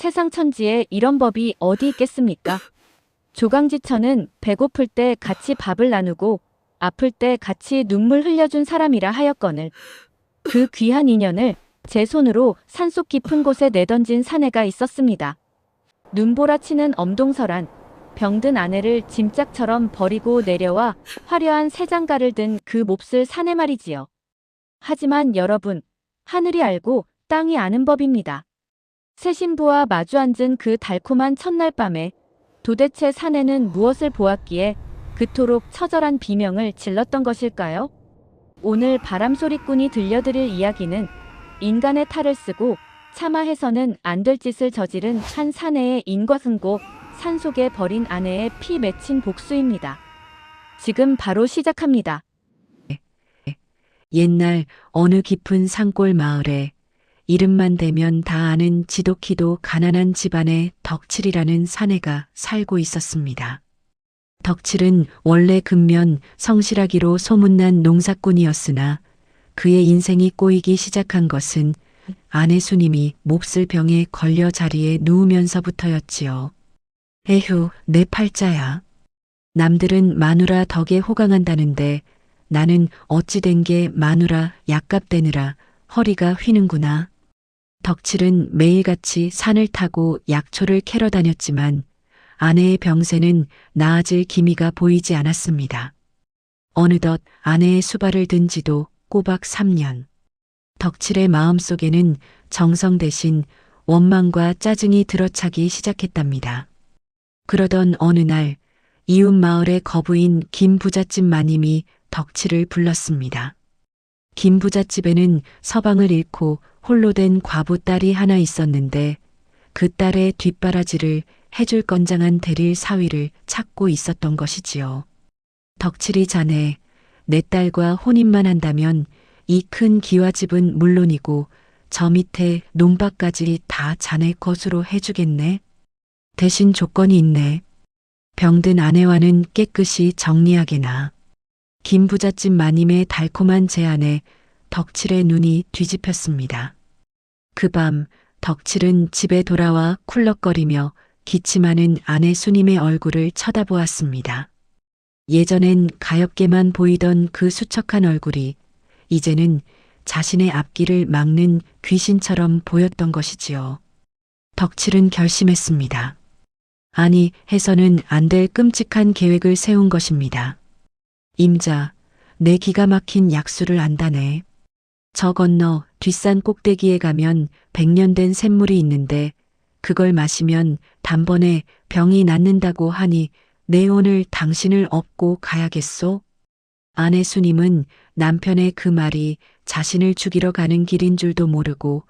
세상 천지에 이런 법이 어디 있겠습니까? 조강지천은 배고플 때 같이 밥을 나누고 아플 때 같이 눈물 흘려준 사람이라 하였거늘 그 귀한 인연을 제 손으로 산속 깊은 곳에 내던진 사내가 있었습니다. 눈보라치는 엄동설한 병든 아내를 짐짝처럼 버리고 내려와 화려한 새 장가를 든 그 몹쓸 사내 말이지요. 하지만 여러분, 하늘이 알고 땅이 아는 법입니다. 새 신부와 마주 앉은 그 달콤한 첫날 밤에 도대체 사내는 무엇을 보았기에 그토록 처절한 비명을 질렀던 것일까요? 오늘 바람소리꾼이 들려드릴 이야기는 인간의 탈을 쓰고 차마 해서는 안 될 짓을 저지른 한 사내의 인과응고, 산속에 버린 아내의 피 맺힌 복수입니다. 지금 바로 시작합니다. 옛날 어느 깊은 산골 마을에 이름만 대면 다 아는 지독히도 가난한 집안의 덕칠이라는 사내가 살고 있었습니다. 덕칠은 원래 근면 성실하기로 소문난 농사꾼이었으나 그의 인생이 꼬이기 시작한 것은 아내 수님이 몹쓸 병에 걸려 자리에 누우면서부터였지요. 에휴, 내 팔자야. 남들은 마누라 덕에 호강한다는데 나는 어찌 된 게 마누라 약값되느라 허리가 휘는구나. 덕칠은 매일같이 산을 타고 약초를 캐러 다녔지만 아내의 병세는 나아질 기미가 보이지 않았습니다. 어느덧 아내의 수발을 든 지도 꼬박 3년. 덕칠의 마음속에는 정성 대신 원망과 짜증이 들어차기 시작했답니다. 그러던 어느 날 이웃 마을의 거부인 김 부잣집 마님이 덕칠을 불렀습니다. 김 부잣집에는 서방을 잃고 홀로 된 과부 딸이 하나 있었는데 그 딸의 뒷바라지를 해줄 건장한 대릴 사위를 찾고 있었던 것이지요. 덕칠이 자네, 내 딸과 혼인만 한다면 이 큰 기와집은 물론이고 저 밑에 논밭까지 다 자네 것으로 해주겠네. 대신 조건이 있네. 병든 아내와는 깨끗이 정리하게나. 김 부잣집 마님의 달콤한 제안에 덕칠의 눈이 뒤집혔습니다. 그 밤 덕칠은 집에 돌아와 쿨럭거리며 기침하는 아내 수님의 얼굴을 쳐다보았습니다. 예전엔 가엾게만 보이던 그 수척한 얼굴이 이제는 자신의 앞길을 막는 귀신처럼 보였던 것이지요. 덕칠은 결심했습니다. 아니, 해서는 안 될 끔찍한 계획을 세운 것입니다. 임자, 내 기가 막힌 약수를 안다네. 저 건너 뒷산 꼭대기에 가면 100년 된 샘물이 있는데 그걸 마시면 단번에 병이 낫는다고 하니 내 오늘 당신을 업고 가야겠소? 아내 수님은 남편의 그 말이 자신을 죽이러 가는 길인 줄도 모르고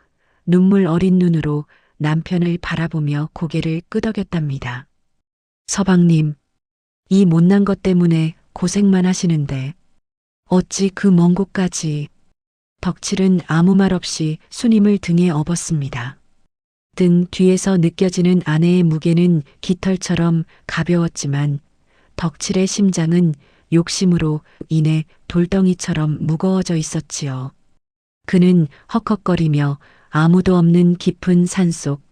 눈물 어린 눈으로 남편을 바라보며 고개를 끄덕였답니다. 서방님, 이 못난 것 때문에 고생만 하시는데 어찌 그 먼 곳까지. 덕칠은 아무 말 없이 수님을 등에 업었습니다. 등 뒤에서 느껴지는 아내의 무게는 깃털처럼 가벼웠지만 덕칠의 심장은 욕심으로 인해 돌덩이처럼 무거워져 있었지요. 그는 헉헉거리며 아무도 없는 깊은 산속,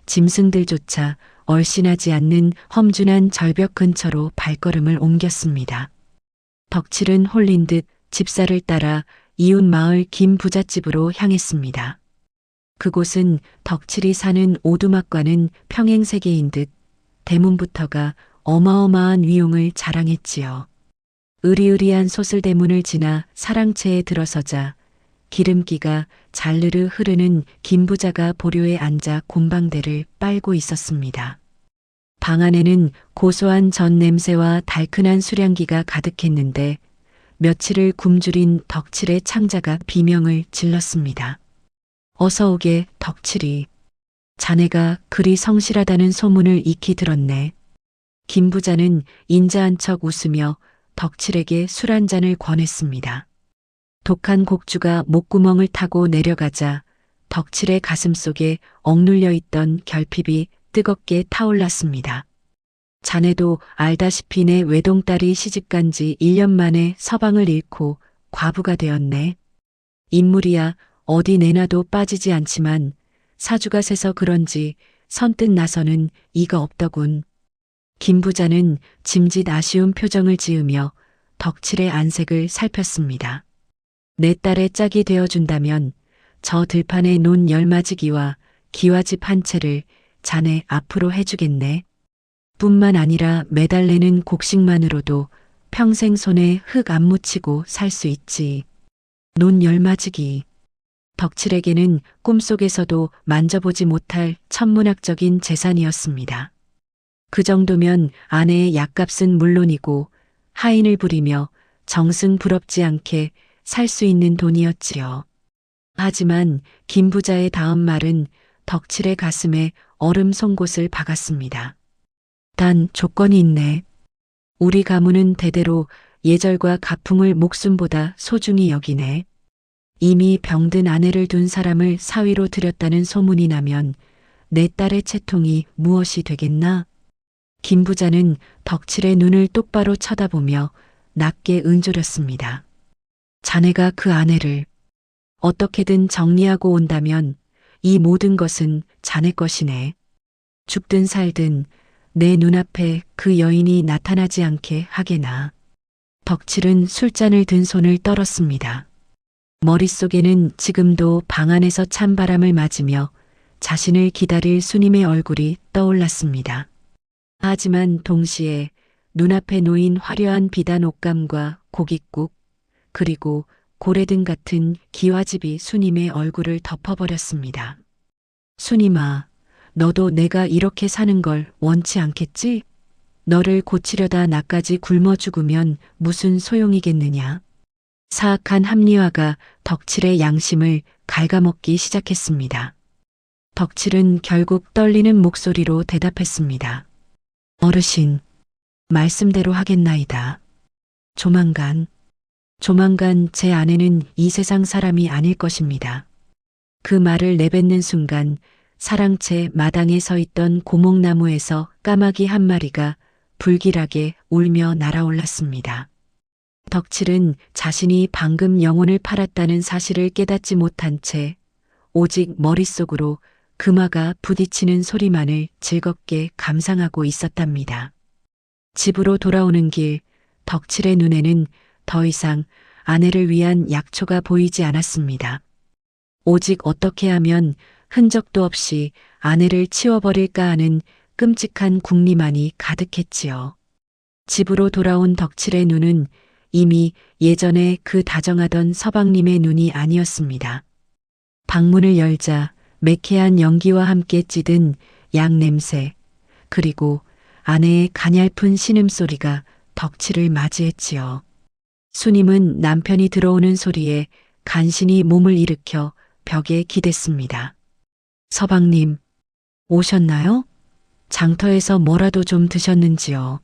짐승들조차 얼씬하지 않는 험준한 절벽 근처로 발걸음을 옮겼습니다. 덕칠은 홀린 듯 집사를 따라 이웃 마을 김 부잣집으로 향했습니다. 그곳은 덕칠이 사는 오두막과는 평행세계인 듯 대문부터가 어마어마한 위용을 자랑했지요. 으리으리한 소슬대문을 지나 사랑채에 들어서자 기름기가 잘르르 흐르는 김부자가 보료에 앉아 곰방대를 빨고 있었습니다. 방 안에는 고소한 전 냄새와 달큰한 수량기가 가득했는데 며칠을 굶주린 덕칠의 창자가 비명을 질렀습니다. 어서 오게, 덕칠이. 자네가 그리 성실하다는 소문을 익히 들었네. 김부자는 인자한 척 웃으며 덕칠에게 술 한 잔을 권했습니다. 독한 곡주가 목구멍을 타고 내려가자 덕칠의 가슴 속에 억눌려 있던 결핍이 뜨겁게 타올랐습니다. 자네도 알다시피 내 외동딸이 시집간 지 1년 만에 서방을 잃고 과부가 되었네. 인물이야 어디 내놔도 빠지지 않지만 사주가 세서 그런지 선뜻 나서는 이가 없더군. 김 부자는 짐짓 아쉬운 표정을 지으며 덕칠의 안색을 살폈습니다. 내 딸의 짝이 되어준다면 저 들판에 논 열마지기와 기와집 한 채를 자네 앞으로 해주겠네. 뿐만 아니라 매달 내는 곡식만으로도 평생 손에 흙 안 묻히고 살 수 있지. 논 열마지기. 덕칠에게는 꿈속에서도 만져보지 못할 천문학적인 재산이었습니다. 그 정도면 아내의 약값은 물론이고 하인을 부리며 정승 부럽지 않게 살 수 있는 돈이었지요. 하지만 김 부자의 다음 말은 덕칠의 가슴에 얼음 송곳을 박았습니다. 단 조건이 있네. 우리 가문은 대대로 예절과 가풍을 목숨보다 소중히 여기네. 이미 병든 아내를 둔 사람을 사위로 들였다는 소문이 나면 내 딸의 채통이 무엇이 되겠나? 김 부자는 덕칠의 눈을 똑바로 쳐다보며 낮게 은조렸습니다. 자네가 그 아내를 어떻게든 정리하고 온다면 이 모든 것은 자네 것이네. 죽든 살든 내 눈앞에 그 여인이 나타나지 않게 하게나. 덕칠은 술잔을 든 손을 떨었습니다. 머릿속에는 지금도 방 안에서 찬바람을 맞으며 자신을 기다릴 수님의 얼굴이 떠올랐습니다. 하지만 동시에 눈앞에 놓인 화려한 비단 옷감과 고깃국, 그리고 고래등 같은 기와집이 수님의 얼굴을 덮어버렸습니다. 수님아, 너도 내가 이렇게 사는 걸 원치 않겠지? 너를 고치려다 나까지 굶어 죽으면 무슨 소용이겠느냐? 사악한 합리화가 덕칠의 양심을 갉아먹기 시작했습니다. 덕칠은 결국 떨리는 목소리로 대답했습니다. 어르신, 말씀대로 하겠나이다. 조만간 제 아내는 이 세상 사람이 아닐 것입니다. 그 말을 내뱉는 순간 사랑채 마당에 서 있던 고목나무에서 까마귀 한 마리가 불길하게 울며 날아올랐습니다. 덕칠은 자신이 방금 영혼을 팔았다는 사실을 깨닫지 못한 채 오직 머릿속으로 금화가 부딪히는 소리만을 즐겁게 감상하고 있었답니다. 집으로 돌아오는 길, 덕칠의 눈에는 더 이상 아내를 위한 약초가 보이지 않았습니다. 오직 어떻게 하면 흔적도 없이 아내를 치워버릴까 하는 끔찍한 궁리만이 가득했지요. 집으로 돌아온 덕칠의 눈은 이미 예전에 그 다정하던 서방님의 눈이 아니었습니다. 방문을 열자 매캐한 연기와 함께 찌든 양 냄새, 그리고 아내의 가냘픈 신음소리가 덕칠을 맞이했지요. 수님은 남편이 들어오는 소리에 간신히 몸을 일으켜 벽에 기댔습니다. 서방님, 오셨나요? 장터에서 뭐라도 좀 드셨는지요?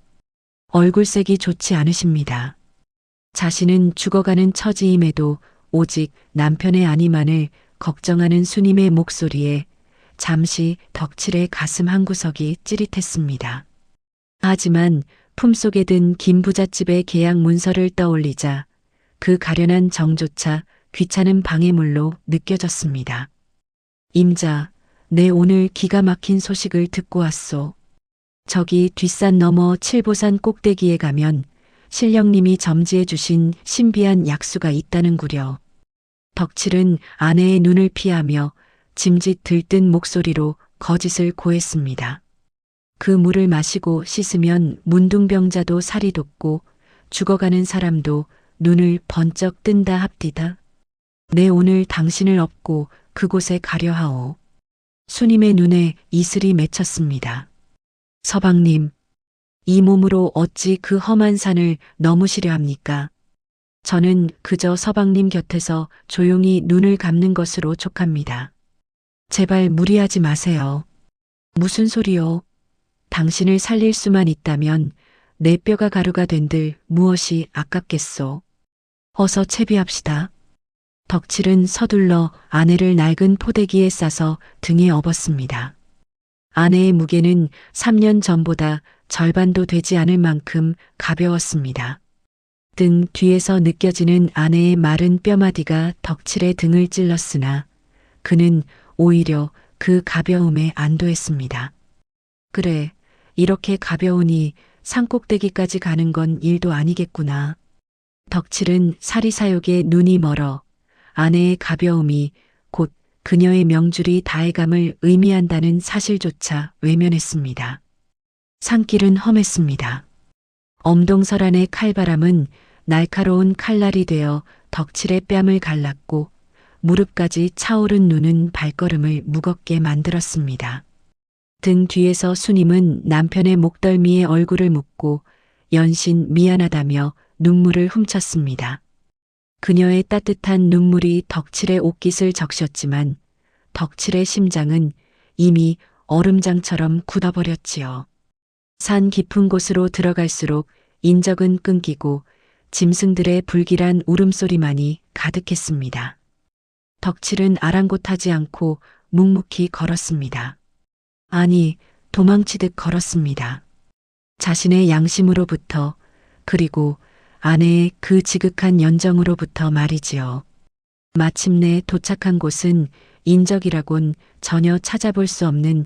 얼굴색이 좋지 않으십니다. 자신은 죽어가는 처지임에도 오직 남편의 안위만을 걱정하는 수님의 목소리에 잠시 덕칠의 가슴 한구석이 찌릿했습니다. 하지만 품속에 든 김 부잣집의 계약 문서를 떠올리자 그 가련한 정조차 귀찮은 방해물로 느껴졌습니다. 임자, 내 오늘 기가 막힌 소식을 듣고 왔소. 저기 뒷산 너머 칠보산 꼭대기에 가면 신령님이 점지해 주신 신비한 약수가 있다는구려. 덕칠은 아내의 눈을 피하며 짐짓 들뜬 목소리로 거짓을 고했습니다. 그 물을 마시고 씻으면 문둥병자도 살이 돋고 죽어가는 사람도 눈을 번쩍 뜬다 합디다. 내 오늘 당신을 업고 그곳에 가려 하오. 수님의 눈에 이슬이 맺혔습니다. 서방님, 이 몸으로 어찌 그 험한 산을 넘으시려 합니까? 저는 그저 서방님 곁에서 조용히 눈을 감는 것으로 족합니다. 제발 무리하지 마세요. 무슨 소리요? 당신을 살릴 수만 있다면 내 뼈가 가루가 된들 무엇이 아깝겠소. 어서 채비합시다. 덕칠은 서둘러 아내를 낡은 포대기에 싸서 등에 업었습니다. 아내의 무게는 3년 전보다 절반도 되지 않을 만큼 가벼웠습니다. 등 뒤에서 느껴지는 아내의 마른 뼈마디가 덕칠의 등을 찔렀으나 그는 오히려 그 가벼움에 안도했습니다. 그래, 이렇게 가벼우니 산꼭대기까지 가는 건 일도 아니겠구나. 덕칠은 사리사욕에 눈이 멀어 아내의 가벼움이 곧 그녀의 명줄이 다해감을 의미한다는 사실조차 외면했습니다. 산길은 험했습니다. 엄동설안의 칼바람은 날카로운 칼날이 되어 덕칠의 뺨을 갈랐고 무릎까지 차오른 눈은 발걸음을 무겁게 만들었습니다. 등 뒤에서 수님은 남편의 목덜미에 얼굴을 묻고 연신 미안하다며 눈물을 훔쳤습니다. 그녀의 따뜻한 눈물이 덕칠의 옷깃을 적셨지만 덕칠의 심장은 이미 얼음장처럼 굳어버렸지요. 산 깊은 곳으로 들어갈수록 인적은 끊기고 짐승들의 불길한 울음소리만이 가득했습니다. 덕칠은 아랑곳하지 않고 묵묵히 걸었습니다. 아니, 도망치듯 걸었습니다. 자신의 양심으로부터 그리고 아내의 그 지극한 연정으로부터 말이지요. 마침내 도착한 곳은 인적이라곤 전혀 찾아볼 수 없는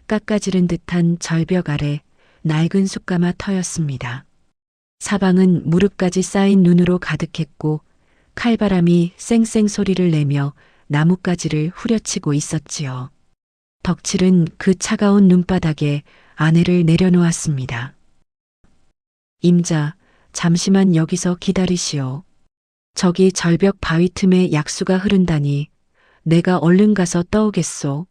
깎아지른 듯한 절벽 아래 낡은 숯가마 터였습니다. 사방은 무릎까지 쌓인 눈으로 가득했고 칼바람이 쌩쌩 소리를 내며 나뭇가지를 후려치고 있었지요. 덕칠은 그 차가운 눈바닥에 아내를 내려놓았습니다. 임자, 잠시만 여기서 기다리시오. 저기 절벽 바위 틈에 약수가 흐른다니 내가 얼른 가서 떠오겠소.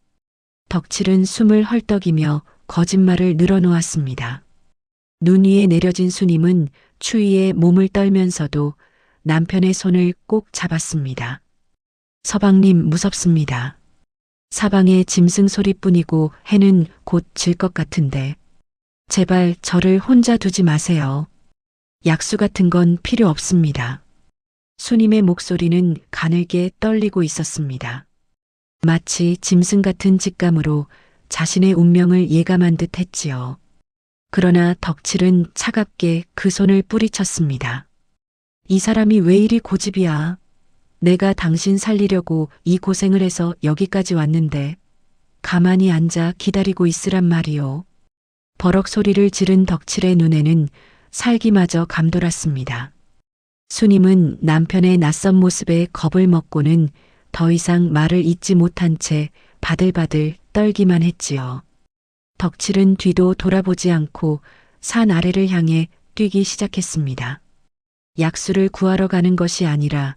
덕칠은 숨을 헐떡이며 거짓말을 늘어놓았습니다. 눈 위에 내려진 수님은 추위에 몸을 떨면서도 남편의 손을 꼭 잡았습니다. 서방님 무섭습니다. 사방에 짐승 소리뿐이고 해는 곧 질 것 같은데 제발 저를 혼자 두지 마세요. 약수 같은 건 필요 없습니다. 수님의 목소리는 가늘게 떨리고 있었습니다. 마치 짐승 같은 직감으로 자신의 운명을 예감한 듯 했지요. 그러나 덕칠은 차갑게 그 손을 뿌리쳤습니다. 이 사람이 왜 이리 고집이야? 내가 당신 살리려고 이 고생을 해서 여기까지 왔는데 가만히 앉아 기다리고 있으란 말이오. 버럭 소리를 지른 덕칠의 눈에는 살기마저 감돌았습니다. 수님은 남편의 낯선 모습에 겁을 먹고는 더 이상 말을 잇지 못한 채 바들바들 떨기만 했지요. 덕칠은 뒤도 돌아보지 않고 산 아래를 향해 뛰기 시작했습니다. 약수를 구하러 가는 것이 아니라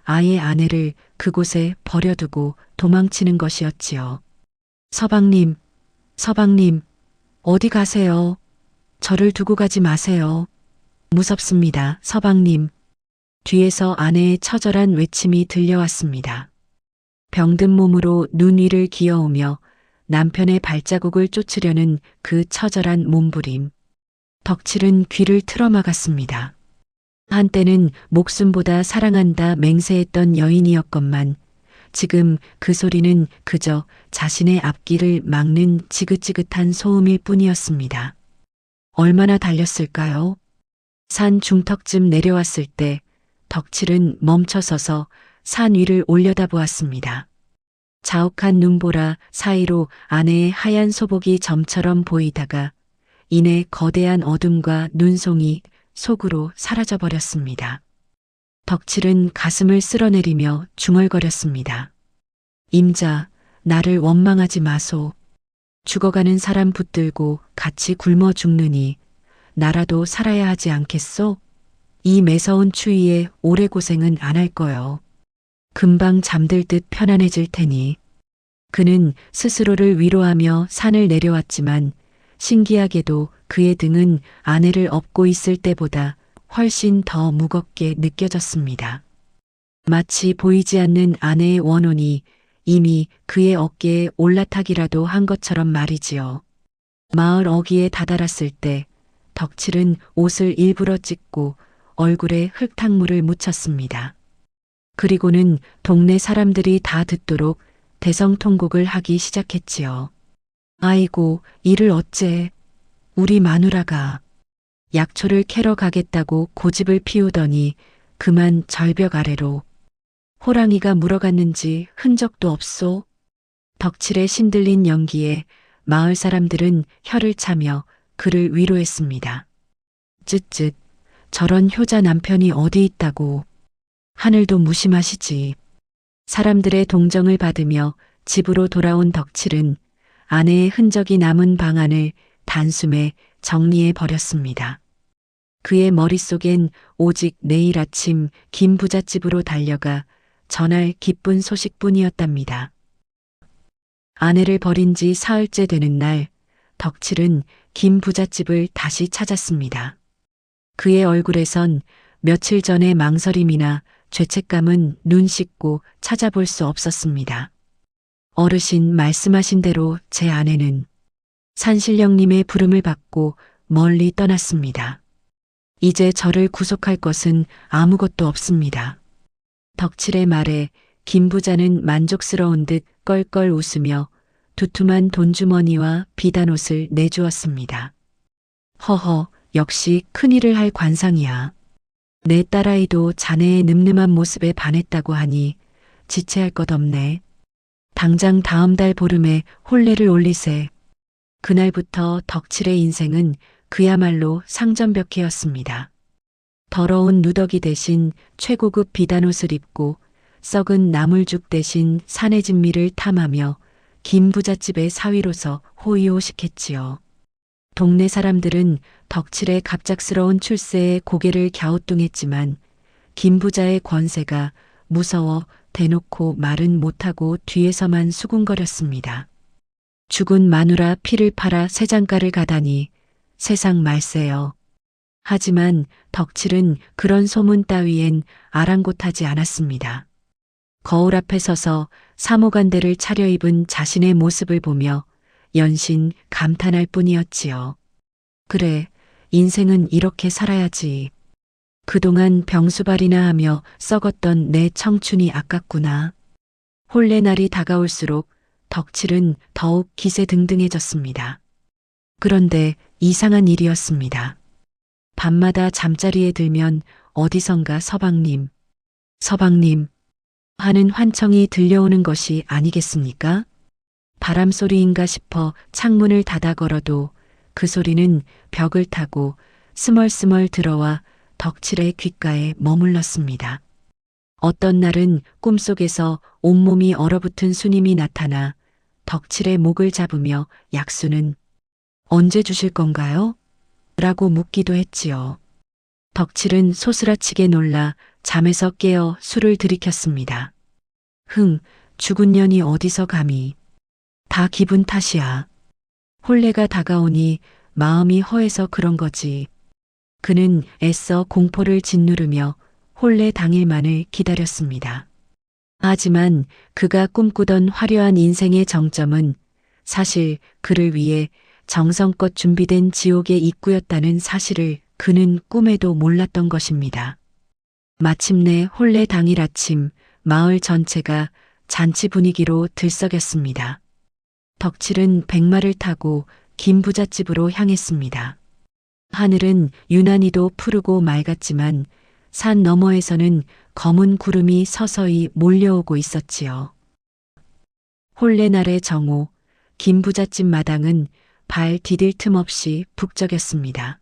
아예 아내를 그곳에 버려두고 도망치는 것이었지요. 서방님, 서방님, 어디 가세요? 저를 두고 가지 마세요. 무섭습니다, 서방님. 뒤에서 아내의 처절한 외침이 들려왔습니다. 병든 몸으로 눈 위를 기어오며 남편의 발자국을 쫓으려는 그 처절한 몸부림. 덕칠은 귀를 틀어막았습니다. 한때는 목숨보다 사랑한다 맹세했던 여인이었건만 지금 그 소리는 그저 자신의 앞길을 막는 지긋지긋한 소음일 뿐이었습니다. 얼마나 달렸을까요? 산 중턱쯤 내려왔을 때 덕칠은 멈춰서서 산 위를 올려다보았습니다. 자욱한 눈보라 사이로 아내의 하얀 소복이 점처럼 보이다가 이내 거대한 어둠과 눈송이 속으로 사라져버렸습니다. 덕칠은 가슴을 쓸어내리며 중얼거렸습니다. 임자, 나를 원망하지 마소. 죽어가는 사람 붙들고 같이 굶어 죽느니 나라도 살아야 하지 않겠소? 이 매서운 추위에 오래 고생은 안 할 거요. 금방 잠들 듯 편안해질 테니. 그는 스스로를 위로하며 산을 내려왔지만 신기하게도 그의 등은 아내를 업고 있을 때보다 훨씬 더 무겁게 느껴졌습니다. 마치 보이지 않는 아내의 원혼이 이미 그의 어깨에 올라타기라도 한 것처럼 말이지요. 마을 어귀에 다다랐을 때 덕칠은 옷을 일부러 찢고 얼굴에 흙탕물을 묻혔습니다. 그리고는 동네 사람들이 다 듣도록 대성통곡을 하기 시작했지요. 아이고, 이를 어째. 우리 마누라가 약초를 캐러 가겠다고 고집을 피우더니 그만 절벽 아래로. 호랑이가 물어갔는지 흔적도 없소. 덕칠의 신들린 연기에 마을 사람들은 혀를 차며 그를 위로했습니다. 쯧쯧, 저런 효자 남편이 어디 있다고. 하늘도 무심하시지. 사람들의 동정을 받으며 집으로 돌아온 덕칠은 아내의 흔적이 남은 방안을 단숨에 정리해 버렸습니다. 그의 머릿속엔 오직 내일 아침 김 부잣집으로 달려가 전할 기쁜 소식뿐이었답니다. 아내를 버린 지 사흘째 되는 날, 덕칠은 김 부잣집을 다시 찾았습니다. 그의 얼굴에선 며칠 전의 망설임이나 죄책감은 눈 씻고 찾아볼 수 없었습니다. 어르신 말씀하신 대로 제 아내는 산신령님의 부름을 받고 멀리 떠났습니다. 이제 저를 구속할 것은 아무것도 없습니다. 덕칠의 말에 김 부자는 만족스러운 듯 껄껄 웃으며 두툼한 돈주머니와 비단옷을 내주었습니다. 허허, 역시 큰일을 할 관상이야. 내 딸아이도 자네의 늠름한 모습에 반했다고 하니 지체할 것 없네. 당장 다음 달 보름에 혼례를 올리세. 그날부터 덕칠의 인생은 그야말로 상전벽해였습니다. 더러운 누더기 대신 최고급 비단옷을 입고 썩은 나물죽 대신 산의 진미를 탐하며 김 부잣집의 사위로서 호의호식했지요. 동네 사람들은 덕칠의 갑작스러운 출세에 고개를 갸우뚱했지만 김 부자의 권세가 무서워 대놓고 말은 못하고 뒤에서만 수군거렸습니다. 죽은 마누라 피를 팔아 새장가를 가다니 세상 말세요. 하지만 덕칠은 그런 소문 따위엔 아랑곳하지 않았습니다. 거울 앞에 서서 사모간대를 차려입은 자신의 모습을 보며 연신 감탄할 뿐이었지요. 그래, 인생은 이렇게 살아야지. 그동안 병수발이나 하며 썩었던 내 청춘이 아깝구나. 혼례 날이 다가올수록 덕칠은 더욱 기세등등해졌습니다. 그런데 이상한 일이었습니다. 밤마다 잠자리에 들면 어디선가 서방님 하는 환청이 들려오는 것이 아니겠습니까? 바람소리인가 싶어 창문을 닫아 걸어도 그 소리는 벽을 타고 스멀스멀 들어와 덕칠의 귓가에 머물렀습니다. 어떤 날은 꿈속에서 온몸이 얼어붙은 수님이 나타나 덕칠의 목을 잡으며 약수는 언제 주실 건가요? 라고 묻기도 했지요. 덕칠은 소스라치게 놀라 잠에서 깨어 술을 들이켰습니다. 죽은 년이 어디서 감히. 다 기분 탓이야. 혼례가 다가오니 마음이 허해서 그런 거지. 그는 애써 공포를 짓누르며 혼례 당일만을 기다렸습니다. 하지만 그가 꿈꾸던 화려한 인생의 정점은 사실 그를 위해 정성껏 준비된 지옥의 입구였다는 사실을 그는 꿈에도 몰랐던 것입니다. 마침내 혼례 당일 아침 마을 전체가 잔치 분위기로 들썩였습니다. 덕칠은 백마를 타고 김 부잣집으로 향했습니다. 하늘은 유난히도 푸르고 맑았지만 산 너머에서는 검은 구름이 서서히 몰려오고 있었지요. 혼례날의 정오, 김 부잣집 마당은 발 디딜 틈 없이 북적였습니다.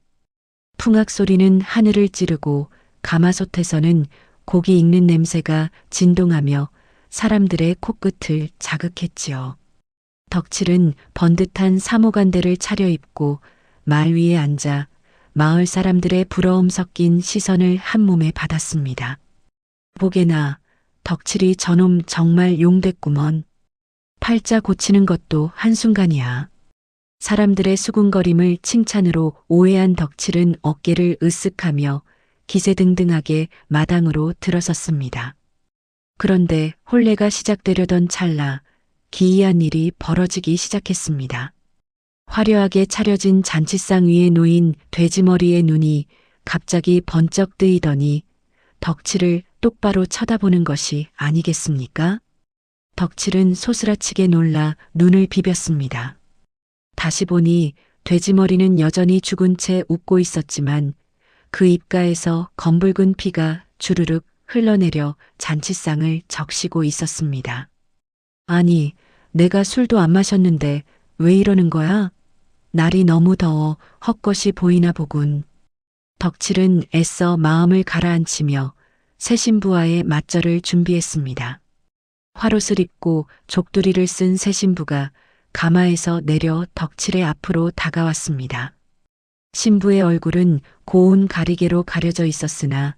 풍악 소리는 하늘을 찌르고 가마솥에서는 고기 익는 냄새가 진동하며 사람들의 코끝을 자극했지요. 덕칠은 번듯한 사모간대를 차려입고 말 위에 앉아 마을 사람들의 부러움 섞인 시선을 한몸에 받았습니다. 보게나 덕칠이 저놈 정말 용됐구먼. 팔자 고치는 것도 한순간이야. 사람들의 수군거림을 칭찬으로 오해한 덕칠은 어깨를 으쓱하며 기세등등하게 마당으로 들어섰습니다. 그런데 혼례가 시작되려던 찰나 기이한 일이 벌어지기 시작했습니다. 화려하게 차려진 잔치상 위에 놓인 돼지머리의 눈이 갑자기 번쩍 뜨이더니 덕칠을 똑바로 쳐다보는 것이 아니겠습니까? 덕칠은 소스라치게 놀라 눈을 비볐습니다. 다시 보니 돼지머리는 여전히 죽은 채 웃고 있었지만 그 입가에서 검붉은 피가 주르륵 흘러내려 잔치상을 적시고 있었습니다. 아니, 내가 술도 안 마셨는데 왜 이러는 거야? 날이 너무 더워 헛것이 보이나 보군. 덕칠은 애써 마음을 가라앉히며 새 신부와의 맞절을 준비했습니다. 화롯을 입고 족두리를 쓴 새 신부가 가마에서 내려 덕칠의 앞으로 다가왔습니다. 신부의 얼굴은 고운 가리개로 가려져 있었으나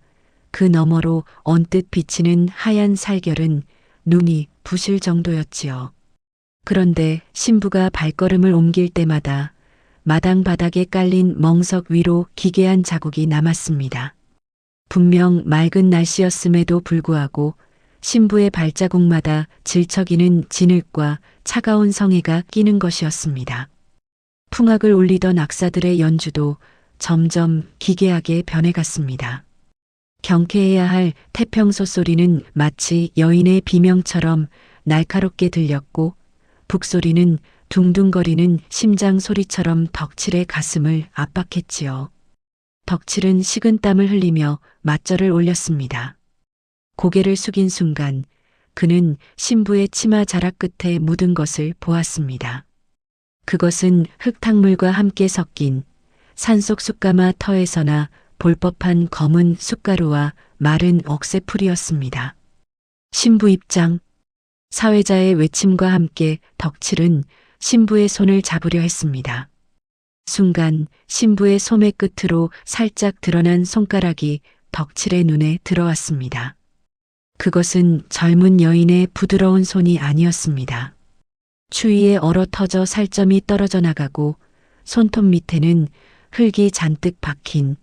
그 너머로 언뜻 비치는 하얀 살결은 눈이 부실 정도였지요. 그런데 신부가 발걸음을 옮길 때마다 마당 바닥에 깔린 멍석 위로 기괴한 자국이 남았습니다. 분명 맑은 날씨였음에도 불구하고 신부의 발자국마다 질척이는 진흙과 차가운 성에가 끼는 것이었습니다. 풍악을 울리던 악사들의 연주도 점점 기괴하게 변해갔습니다. 경쾌해야 할 태평소 소리는 마치 여인의 비명처럼 날카롭게 들렸고 북소리는 둥둥거리는 심장 소리처럼 덕칠의 가슴을 압박했지요. 덕칠은 식은땀을 흘리며 맞절을 올렸습니다. 고개를 숙인 순간 그는 신부의 치마 자락 끝에 묻은 것을 보았습니다. 그것은 흙탕물과 함께 섞인 산속 숯가마 터에서나 볼 법한 검은 숯가루와 마른 억새풀이었습니다. 신부 입장. 사회자의 외침과 함께 덕칠은 신부의 손을 잡으려 했습니다. 순간 신부의 소매 끝으로 살짝 드러난 손가락이 덕칠의 눈에 들어왔습니다. 그것은 젊은 여인의 부드러운 손이 아니었습니다. 추위에 얼어 터져 살점이 떨어져 나가고 손톱 밑에는 흙이 잔뜩 박힌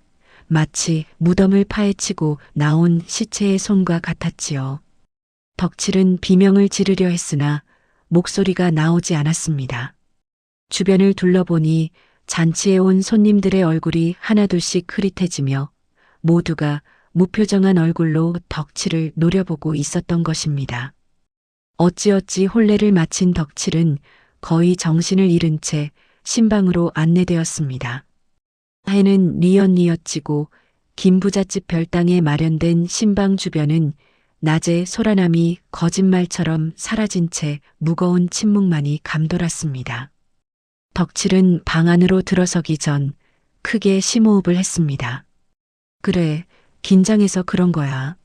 마치 무덤을 파헤치고 나온 시체의 손과 같았지요. 덕칠은 비명을 지르려 했으나 목소리가 나오지 않았습니다. 주변을 둘러보니 잔치에 온 손님들의 얼굴이 하나둘씩 흐릿해지며 모두가 무표정한 얼굴로 덕칠을 노려보고 있었던 것입니다. 어찌어찌 혼례를 마친 덕칠은 거의 정신을 잃은 채 신방으로 안내되었습니다. 해는 뉘엿뉘엿 지고 김부잣집 별당에 마련된 신방 주변은 낮에 소란함이 거짓말처럼 사라진 채 무거운 침묵만이 감돌았습니다. 덕칠은 방 안으로 들어서기 전 크게 심호흡을 했습니다. 그래, 긴장해서 그런 거야.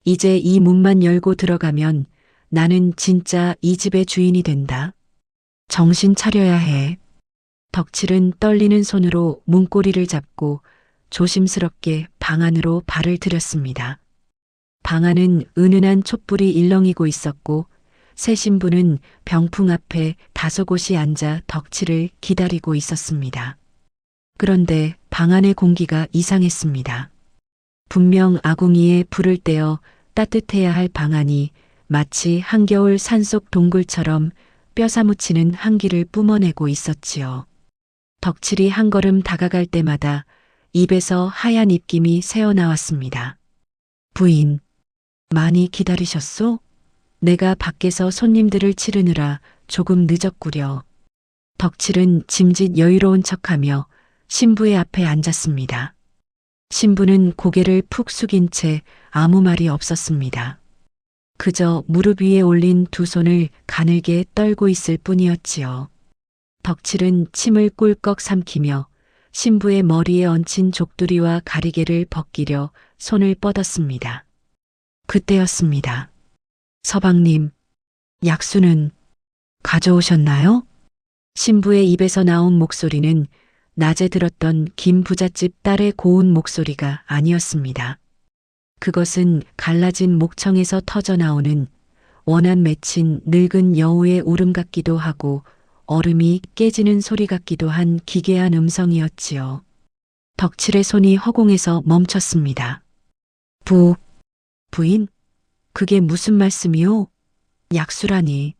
이제 이 문만 열고 들어가면 나는 진짜 이 집의 주인이 된다. 정신 차려야 해. 덕칠은 떨리는 손으로 문고리를 잡고 조심스럽게 방 안으로 발을 들였습니다. 방 안은 은은한 촛불이 일렁이고 있었고 새 신부는 병풍 앞에 다소곳이 앉아 덕칠을 기다리고 있었습니다. 그런데 방 안의 공기가 이상했습니다. 분명 아궁이에 불을 떼어 따뜻해야 할 방 안이 마치 한겨울 산속 동굴처럼 뼈 사무치는 한기를 뿜어내고 있었지요. 덕칠이 한 걸음 다가갈 때마다 입에서 하얀 입김이 새어나왔습니다. 부인, 많이 기다리셨소? 내가 밖에서 손님들을 치르느라 조금 늦었구려. 덕칠은 짐짓 여유로운 척하며 신부의 앞에 앉았습니다. 신부는 고개를 푹 숙인 채 아무 말이 없었습니다. 그저 무릎 위에 올린 두 손을 가늘게 떨고 있을 뿐이었지요. 덕칠은 침을 꿀꺽 삼키며 신부의 머리에 얹힌 족두리와 가리개를 벗기려 손을 뻗었습니다. 그때였습니다. 서방님, 약수는 가져오셨나요? 신부의 입에서 나온 목소리는 낮에 들었던 김 부잣집 딸의 고운 목소리가 아니었습니다. 그것은 갈라진 목청에서 터져나오는 원한 맺힌 늙은 여우의 울음 같기도 하고 얼음이 깨지는 소리 같기도 한 기괴한 음성이었지요. 덕칠의 손이 허공에서 멈췄습니다. 부인? 그게 무슨 말씀이오? 약수라니.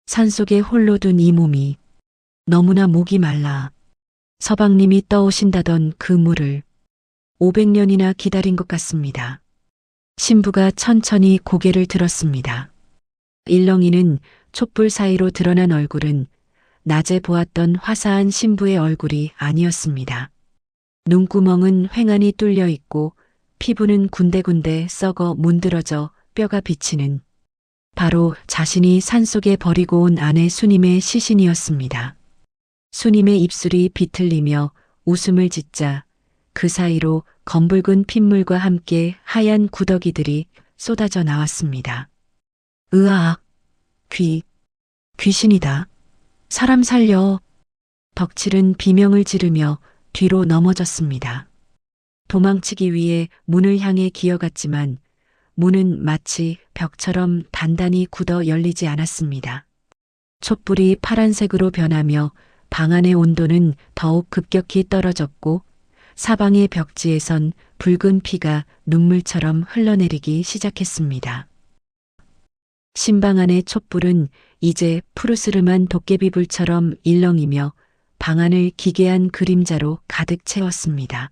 산속에 홀로 둔 이 몸이 너무나 목이 말라. 서방님이 떠오신다던 그 물을 500년이나 기다린 것 같습니다. 신부가 천천히 고개를 들었습니다. 일렁이는 촛불 사이로 드러난 얼굴은 낮에 보았던 화사한 신부의 얼굴이 아니었습니다. 눈구멍은 휑하니 뚫려 있고 피부는 군데군데 썩어 문드러져 뼈가 비치는 바로 자신이 산속에 버리고 온 아내 수님의 시신이었습니다. 수님의 입술이 비틀리며 웃음을 짓자 그 사이로 검붉은 핏물과 함께 하얀 구더기들이 쏟아져 나왔습니다. 으악! 귀신이다. 사람 살려. 덕칠은 비명을 지르며 뒤로 넘어졌습니다. 도망치기 위해 문을 향해 기어갔지만 문은 마치 벽처럼 단단히 굳어 열리지 않았습니다. 촛불이 파란색으로 변하며 방 안의 온도는 더욱 급격히 떨어졌고 사방의 벽지에선 붉은 피가 눈물처럼 흘러내리기 시작했습니다. 신방 안의 촛불은 이제 푸르스름한 도깨비불처럼 일렁이며 방 안을 기괴한 그림자로 가득 채웠습니다.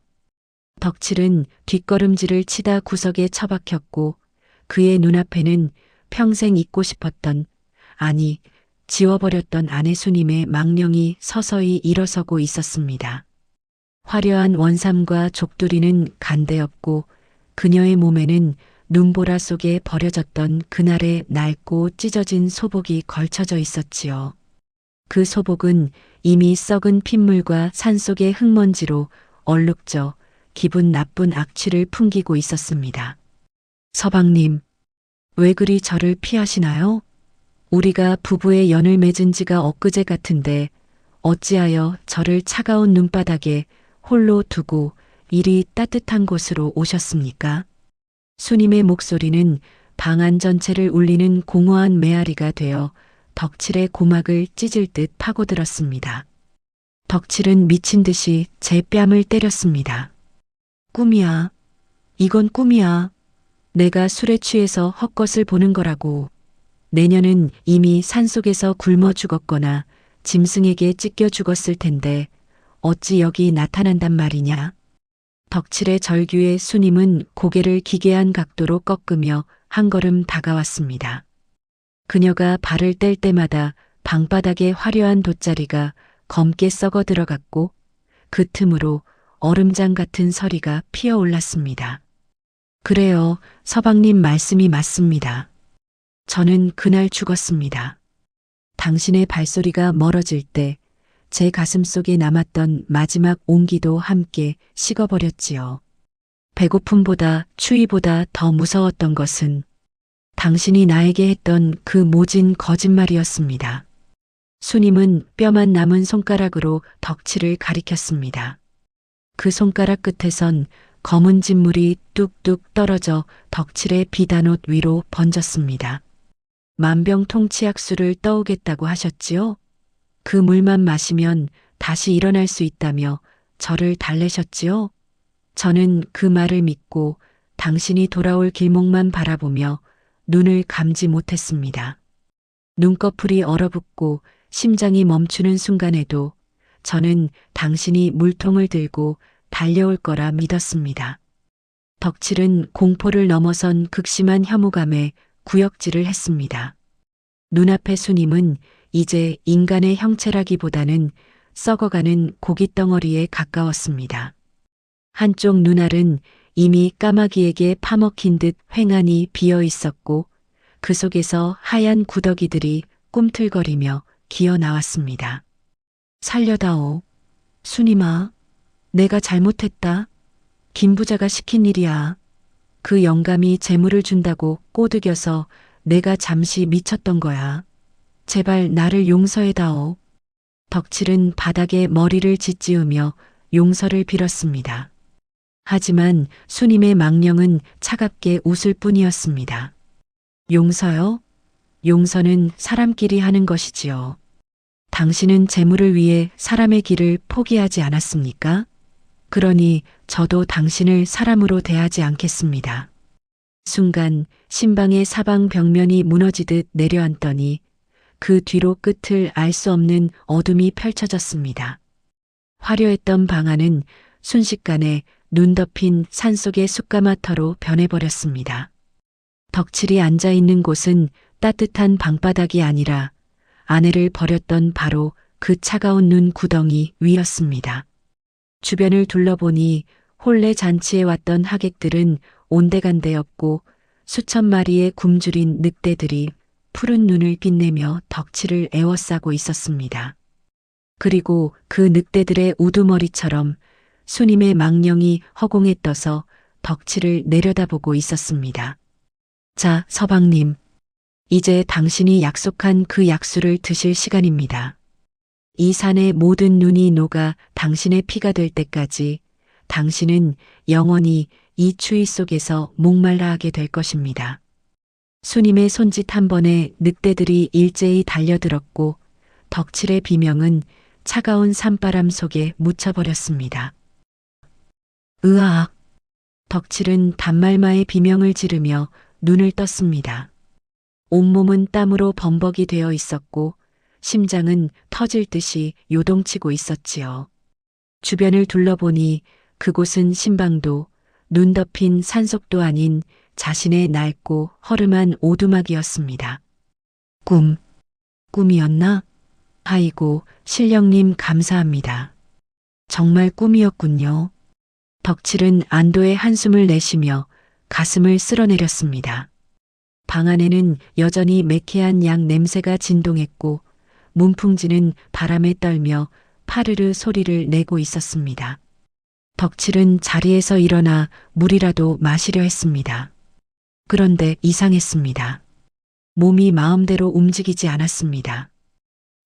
덕칠은 뒷걸음질을 치다 구석에 처박혔고 그의 눈앞에는 평생 잊고 싶었던, 아니 지워버렸던 아내 수님의 망령이 서서히 일어서고 있었습니다. 화려한 원삼과 족두리는 간대었고 그녀의 몸에는 눈보라 속에 버려졌던 그날의 낡고 찢어진 소복이 걸쳐져 있었지요. 그 소복은 이미 썩은 핏물과 산속의 흙먼지로 얼룩져 기분 나쁜 악취를 풍기고 있었습니다. 서방님, 왜 그리 저를 피하시나요? 우리가 부부의 연을 맺은 지가 엊그제 같은데 어찌하여 저를 차가운 눈바닥에 홀로 두고 이리 따뜻한 곳으로 오셨습니까? 수님의 목소리는 방 안 전체를 울리는 공허한 메아리가 되어 덕칠의 고막을 찢을 듯 파고들었습니다. 덕칠은 미친 듯이 제 뺨을 때렸습니다. 꿈이야. 이건 꿈이야. 내가 술에 취해서 헛것을 보는 거라고. 내년은 이미 산속에서 굶어 죽었거나 짐승에게 찢겨 죽었을 텐데 어찌 여기 나타난단 말이냐. 덕칠의 절규에 수님은 고개를 기괴한 각도로 꺾으며 한 걸음 다가왔습니다. 그녀가 발을 뗄 때마다 방바닥의 화려한 돗자리가 검게 썩어 들어갔고 그 틈으로 얼음장 같은 서리가 피어올랐습니다. 그래요, 서방님 말씀이 맞습니다. 저는 그날 죽었습니다. 당신의 발소리가 멀어질 때 제 가슴 속에 남았던 마지막 온기도 함께 식어버렸지요. 배고픔보다 추위보다 더 무서웠던 것은 당신이 나에게 했던 그 모진 거짓말이었습니다. 수님은 뼈만 남은 손가락으로 덕칠을 가리켰습니다. 그 손가락 끝에선 검은 진물이 뚝뚝 떨어져 덕칠의 비단옷 위로 번졌습니다. 만병통치약수를 떠오겠다고 하셨지요? 그 물만 마시면 다시 일어날 수 있다며 저를 달래셨지요? 저는 그 말을 믿고 당신이 돌아올 길목만 바라보며 눈을 감지 못했습니다. 눈꺼풀이 얼어붙고 심장이 멈추는 순간에도 저는 당신이 물통을 들고 달려올 거라 믿었습니다. 덕칠은 공포를 넘어선 극심한 혐오감에 구역질을 했습니다. 눈앞의 수님은 이제 인간의 형체라기보다는 썩어가는 고깃덩어리에 가까웠습니다. 한쪽 눈알은 이미 까마귀에게 파먹힌 듯 휑하니 비어 있었고 그 속에서 하얀 구더기들이 꿈틀거리며 기어 나왔습니다. 살려다오. 수님아, 내가 잘못했다. 김부자가 시킨 일이야. 그 영감이 재물을 준다고 꼬드겨서 내가 잠시 미쳤던 거야. 제발 나를 용서해다오. 덕칠은 바닥에 머리를 짓지으며 용서를 빌었습니다. 하지만 수님의 망령은 차갑게 웃을 뿐이었습니다. 용서요? 용서는 사람끼리 하는 것이지요. 당신은 재물을 위해 사람의 길을 포기하지 않았습니까? 그러니 저도 당신을 사람으로 대하지 않겠습니다. 순간 신방의 사방 벽면이 무너지듯 내려앉더니 그 뒤로 끝을 알 수 없는 어둠이 펼쳐졌습니다. 화려했던 방 안은 순식간에 눈 덮인 산속의 숯가마터로 변해버렸습니다. 덕칠이 앉아 있는 곳은 따뜻한 방바닥이 아니라 아내를 버렸던 바로 그 차가운 눈 구덩이 위였습니다. 주변을 둘러보니 혼례 잔치에 왔던 하객들은 온데간데였고 수천 마리의 굶주린 늑대들이 푸른 눈을 빛내며 덕치를 에워싸고 있었습니다. 그리고 그 늑대들의 우두머리처럼 수님의 망령이 허공에 떠서 덕치를 내려다보고 있었습니다. 자, 서방님. 이제 당신이 약속한 그 약수를 드실 시간입니다. 이 산의 모든 눈이 녹아 당신의 피가 될 때까지 당신은 영원히 이 추위 속에서 목말라 하게 될 것입니다. 수님의 손짓 한 번에 늑대들이 일제히 달려들었고 덕칠의 비명은 차가운 산바람 속에 묻혀버렸습니다. 으악! 덕칠은 단말마의 비명을 지르며 눈을 떴습니다. 온몸은 땀으로 범벅이 되어 있었고 심장은 터질 듯이 요동치고 있었지요. 주변을 둘러보니 그곳은 신방도 눈 덮인 산속도 아닌 자신의 낡고 허름한 오두막이었습니다. 꿈이었나? 아이고, 신령님 감사합니다. 정말 꿈이었군요. 덕칠은 안도의 한숨을 내쉬며 가슴을 쓸어내렸습니다. 방 안에는 여전히 매캐한 양 냄새가 진동했고 문풍지는 바람에 떨며 파르르 소리를 내고 있었습니다. 덕칠은 자리에서 일어나 물이라도 마시려 했습니다. 그런데 이상했습니다. 몸이 마음대로 움직이지 않았습니다.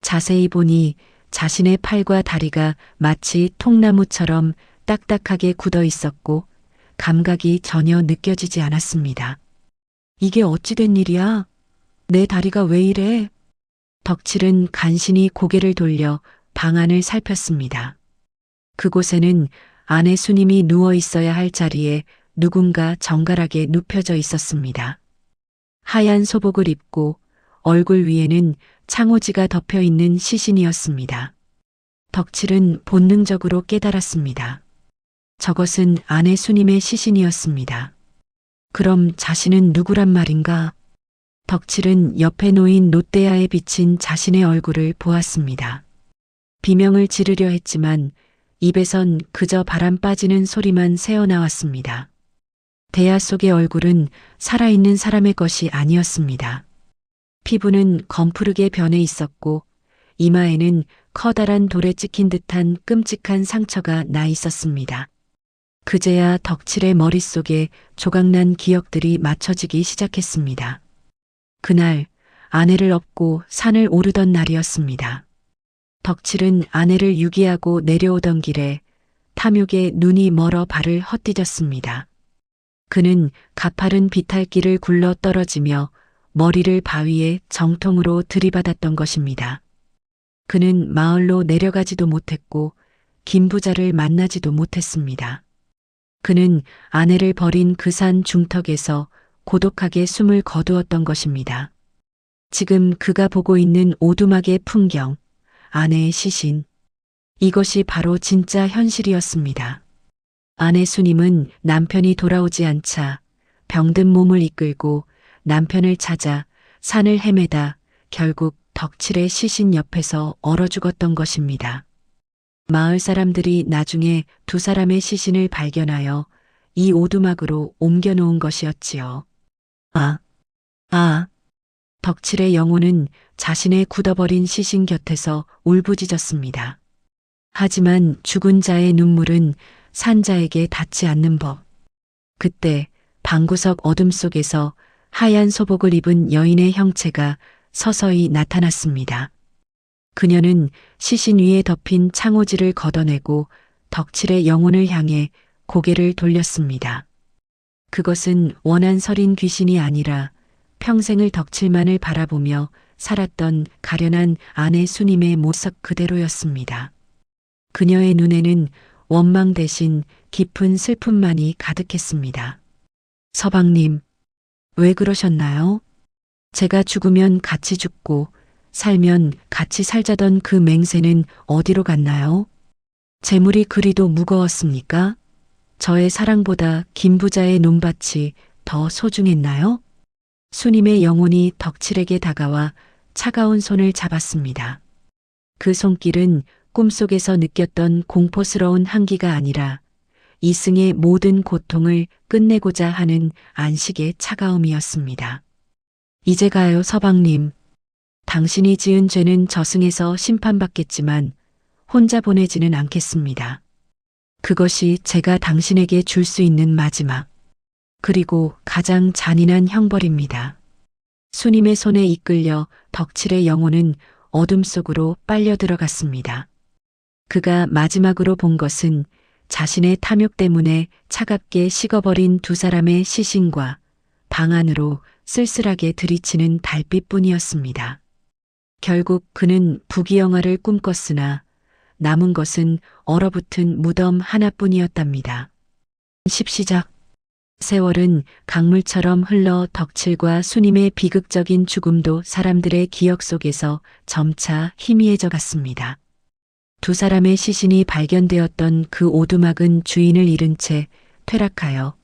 자세히 보니 자신의 팔과 다리가 마치 통나무처럼 딱딱하게 굳어 있었고 감각이 전혀 느껴지지 않았습니다. 이게 어찌 된 일이야? 내 다리가 왜 이래? 덕칠은 간신히 고개를 돌려 방 안을 살폈습니다. 그곳에는 아내 수님이 누워 있어야 할 자리에 누군가 정갈하게 눕혀져 있었습니다. 하얀 소복을 입고 얼굴 위에는 창호지가 덮여 있는 시신이었습니다. 덕칠은 본능적으로 깨달았습니다. 저것은 아내 수님의 시신이었습니다. 그럼 자신은 누구란 말인가? 덕칠은 옆에 놓인 롯데야에 비친 자신의 얼굴을 보았습니다. 비명을 지르려 했지만 입에선 그저 바람 빠지는 소리만 새어나왔습니다. 대야 속의 얼굴은 살아있는 사람의 것이 아니었습니다. 피부는 검푸르게 변해 있었고 이마에는 커다란 돌에 찍힌 듯한 끔찍한 상처가 나 있었습니다. 그제야 덕칠의 머릿속에 조각난 기억들이 맞춰지기 시작했습니다. 그날 아내를 업고 산을 오르던 날이었습니다. 덕칠은 아내를 유기하고 내려오던 길에 탐욕에 눈이 멀어 발을 헛디뎠습니다. 그는 가파른 비탈길을 굴러 떨어지며 머리를 바위에 정통으로 들이받았던 것입니다. 그는 마을로 내려가지도 못했고 김부자를 만나지도 못했습니다. 그는 아내를 버린 그 산 중턱에서 고독하게 숨을 거두었던 것입니다. 지금 그가 보고 있는 오두막의 풍경, 아내의 시신, 이것이 바로 진짜 현실이었습니다. 아내 수님은 남편이 돌아오지 않자 병든 몸을 이끌고 남편을 찾아 산을 헤매다 결국 덕칠의 시신 옆에서 얼어 죽었던 것입니다. 마을 사람들이 나중에 두 사람의 시신을 발견하여 이 오두막으로 옮겨놓은 것이었지요. 덕칠의 영혼은 자신의 굳어버린 시신 곁에서 울부짖었습니다. 하지만 죽은 자의 눈물은 산자에게 닿지 않는 법. 그때 방구석 어둠 속에서 하얀 소복을 입은 여인의 형체가 서서히 나타났습니다. 그녀는 시신 위에 덮인 창호지를 걷어내고 덕칠의 영혼을 향해 고개를 돌렸습니다. 그것은 원한 서린 귀신이 아니라 평생을 덕칠만을 바라보며 살았던 가련한 아내 수님의 모습 그대로였습니다. 그녀의 눈에는 원망 대신 깊은 슬픔만이 가득했습니다. 서방님, 왜 그러셨나요? 제가 죽으면 같이 죽고 살면 같이 살자던 그 맹세는 어디로 갔나요? 재물이 그리도 무거웠습니까? 저의 사랑보다 김부자의 논밭이 더 소중했나요? 수님의 영혼이 덕칠에게 다가와 차가운 손을 잡았습니다. 그 손길은 꿈속에서 느꼈던 공포스러운 한기가 아니라 이승의 모든 고통을 끝내고자 하는 안식의 차가움이었습니다. 이제 가요, 서방님. 당신이 지은 죄는 저승에서 심판받겠지만 혼자 보내지는 않겠습니다. 그것이 제가 당신에게 줄 수 있는 마지막, 그리고 가장 잔인한 형벌입니다. 수님의 손에 이끌려 덕칠의 영혼은 어둠 속으로 빨려 들어갔습니다. 그가 마지막으로 본 것은 자신의 탐욕 때문에 차갑게 식어버린 두 사람의 시신과 방 안으로 쓸쓸하게 들이치는 달빛뿐이었습니다. 결국 그는 부귀영화를 꿈꿨으나 남은 것은 얼어붙은 무덤 하나뿐이었답니다. 십시작. 세월은 강물처럼 흘러 덕칠과 수님의 비극적인 죽음도 사람들의 기억 속에서 점차 희미해져 갔습니다. 두 사람의 시신이 발견되었던 그 오두막은 주인을 잃은 채 퇴락하여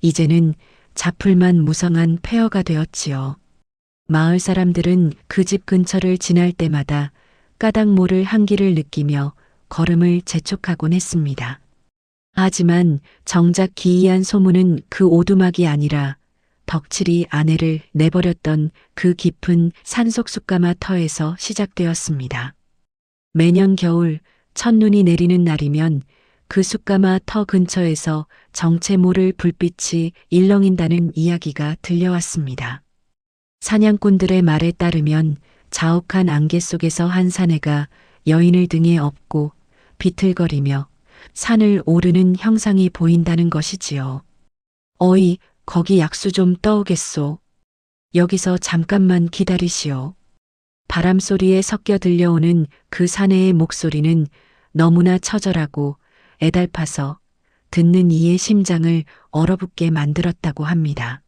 이제는 자풀만 무성한 폐허가 되었지요. 마을 사람들은 그 집 근처를 지날 때마다 까닭 모를 한기를 느끼며 걸음을 재촉하곤 했습니다. 하지만 정작 기이한 소문은 그 오두막이 아니라 덕칠이 아내를 내버렸던 그 깊은 산속 숯가마 터에서 시작되었습니다. 매년 겨울 첫눈이 내리는 날이면 그 숯가마 터 근처에서 정체 모를 불빛이 일렁인다는 이야기가 들려왔습니다. 사냥꾼들의 말에 따르면 자욱한 안개 속에서 한 사내가 여인을 등에 업고 비틀거리며 산을 오르는 형상이 보인다는 것이지요. 어이, 거기 약수 좀 떠오겠소. 여기서 잠깐만 기다리시오. 바람 소리에 섞여 들려오는 그 사내의 목소리는 너무나 처절하고 애달파서 듣는 이의 심장을 얼어붙게 만들었다고 합니다.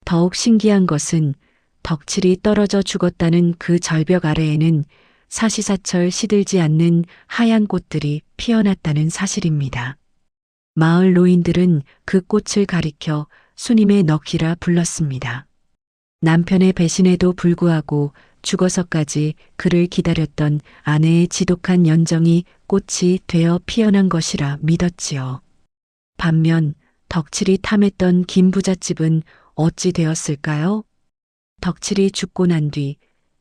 더욱 신기한 것은 덕칠이 떨어져 죽었다는 그 절벽 아래에는 사시사철 시들지 않는 하얀 꽃들이 피어났다는 사실입니다. 마을 노인들은 그 꽃을 가리켜 수님의 너키라 불렀습니다. 남편의 배신에도 불구하고 죽어서까지 그를 기다렸던 아내의 지독한 연정이 꽃이 되어 피어난 것이라 믿었지요. 반면 덕칠이 탐했던 김부잣집은 어찌 되었을까요? 덕칠이 죽고 난 뒤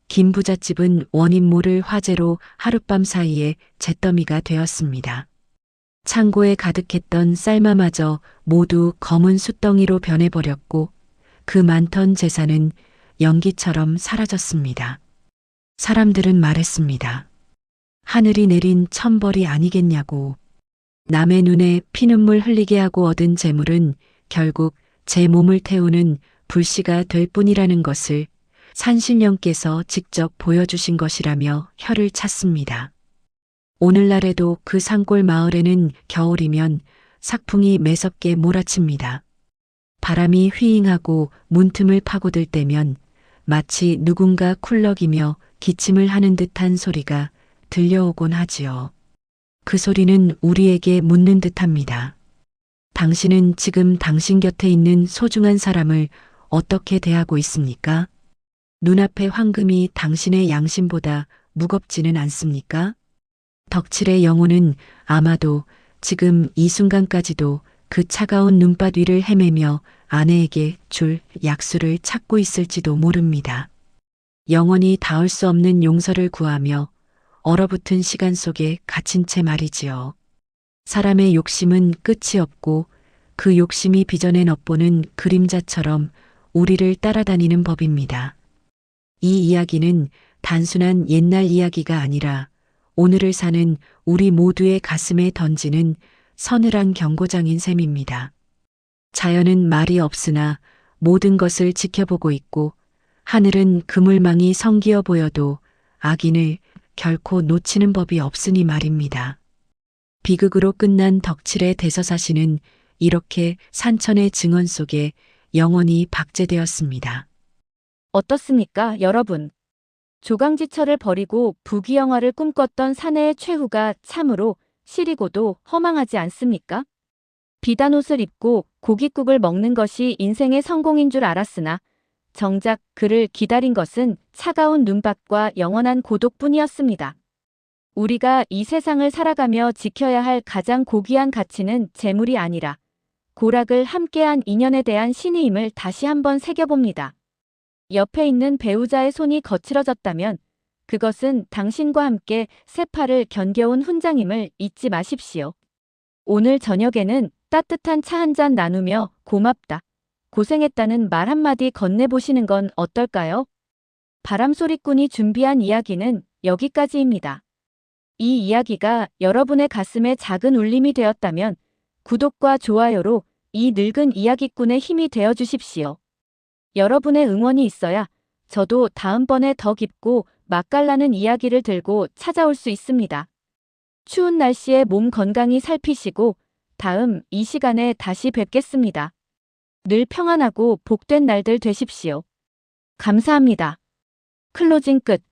김부잣집은 원인 모를 화재로 하룻밤 사이에 잿더미가 되었습니다. 창고에 가득했던 쌀마마저 모두 검은 숯덩이로 변해버렸고 그 많던 재산은 연기처럼 사라졌습니다. 사람들은 말했습니다. 하늘이 내린 천벌이 아니겠냐고. 남의 눈에 피눈물 흘리게 하고 얻은 재물은 결국 제 몸을 태우는 불씨가 될 뿐이라는 것을 산신령께서 직접 보여주신 것이라며 혀를 찼습니다. 오늘날에도 그 산골 마을에는 겨울이면 삭풍이 매섭게 몰아칩니다. 바람이 휘잉하고 문틈을 파고들 때면 마치 누군가 쿨럭이며 기침을 하는 듯한 소리가 들려오곤 하지요. 그 소리는 우리에게 묻는 듯합니다. 당신은 지금 당신 곁에 있는 소중한 사람을 어떻게 대하고 있습니까? 눈앞의 황금이 당신의 양심보다 무겁지는 않습니까? 덕칠의 영혼은 아마도 지금 이 순간까지도 그 차가운 눈밭 위를 헤매며 아내에게 줄 약수를 찾고 있을지도 모릅니다. 영원히 닿을 수 없는 용서를 구하며 얼어붙은 시간 속에 갇힌 채 말이지요. 사람의 욕심은 끝이 없고 그 욕심이 빚어낸 업보는 그림자처럼 우리를 따라다니는 법입니다. 이 이야기는 단순한 옛날 이야기가 아니라 오늘을 사는 우리 모두의 가슴에 던지는 서늘한 경고장인 셈입니다. 자연은 말이 없으나 모든 것을 지켜보고 있고 하늘은 그물망이 성기어 보여도 악인을 결코 놓치는 법이 없으니 말입니다. 비극으로 끝난 덕칠의 대서사시는 이렇게 산천의 증언 속에 영원히 박제되었습니다. 어떻습니까, 여러분? 조강지처를 버리고 부귀영화를 꿈꿨던 사내의 최후가 참으로 시리고도 허망하지 않습니까? 비단옷을 입고 고깃국을 먹는 것이 인생의 성공인 줄 알았으나 정작 그를 기다린 것은 차가운 눈밭과 영원한 고독뿐이었습니다. 우리가 이 세상을 살아가며 지켜야 할 가장 고귀한 가치는 재물이 아니라 고락을 함께한 인연에 대한 신의임을 다시 한번 새겨봅니다. 옆에 있는 배우자의 손이 거칠어졌다면 그것은 당신과 함께 세파를 견뎌온 훈장임을 잊지 마십시오. 오늘 저녁에는 따뜻한 차 한 잔 나누며 고맙다, 고생했다는 말 한마디 건네보시는 건 어떨까요? 바람소리꾼이 준비한 이야기는 여기까지입니다. 이 이야기가 여러분의 가슴에 작은 울림이 되었다면 구독과 좋아요로 이 늙은 이야기꾼의 힘이 되어 주십시오. 여러분의 응원이 있어야 저도 다음번에 더 깊고 맛깔나는 이야기를 들고 찾아올 수 있습니다. 추운 날씨에 몸 건강히 살피시고 다음 이 시간에 다시 뵙겠습니다. 늘 평안하고 복된 날들 되십시오. 감사합니다. 클로징 끝.